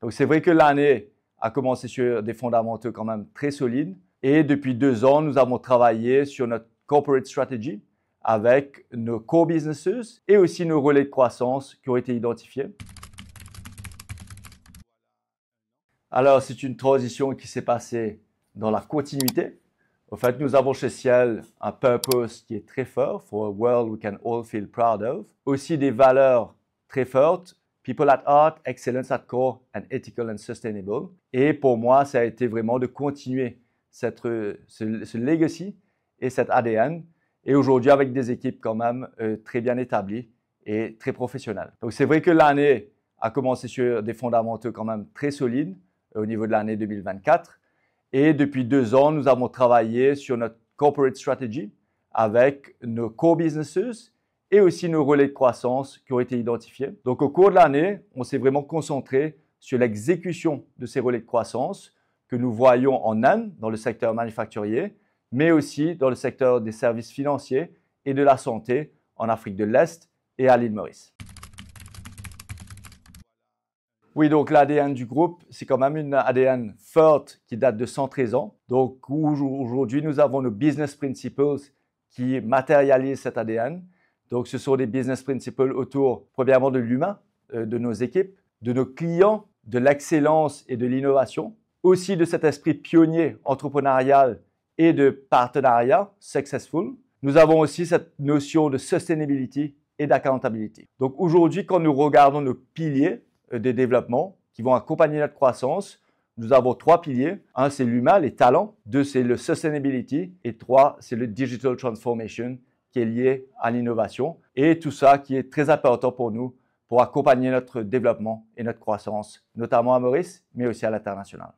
Donc c'est vrai que l'année a commencé sur des fondamentaux quand même très solides. Et depuis 2 ans, nous avons travaillé sur notre corporate strategy avec nos core businesses et aussi nos relais de croissance qui ont été identifiés. Alors, c'est une transition qui s'est passée dans la continuité. En fait, nous avons chez Ciel un purpose qui est très fort, for a world we can all feel proud of. Aussi des valeurs très fortes, people at heart, excellence at core, and ethical and sustainable. Et pour moi, ça a été vraiment de continuer ce legacy et cet ADN. Et aujourd'hui, avec des équipes quand même très bien établies et très professionnelles. Donc, c'est vrai que l'année a commencé sur des fondamentaux quand même très solides au niveau de l'année 2024. Et depuis 2 ans, nous avons travaillé sur notre corporate strategy avec nos core businesses et aussi nos relais de croissance qui ont été identifiés. Donc, au cours de l'année, on s'est vraiment concentré sur l'exécution de ces relais de croissance que nous voyons en Inde, dans le secteur manufacturier, mais aussi dans le secteur des services financiers et de la santé en Afrique de l'Est et à l'île Maurice. Oui, donc l'ADN du groupe, c'est quand même une ADN forte qui date de 113 ans. Donc aujourd'hui, nous avons nos business principles qui matérialisent cet ADN. Donc ce sont des business principles autour, premièrement, de l'humain, de nos équipes, de nos clients, de l'excellence et de l'innovation, aussi de cet esprit pionnier entrepreneurial et de partenariat successful. Nous avons aussi cette notion de sustainability et d'accountability. Donc aujourd'hui, quand nous regardons nos piliers de développement qui vont accompagner notre croissance, nous avons 3 piliers. 1, c'est l'humain, les talents. 2, c'est le sustainability. Et 3, c'est le digital transformation qui est lié à l'innovation. Et tout ça qui est très important pour nous pour accompagner notre développement et notre croissance, notamment à Maurice, mais aussi à l'international.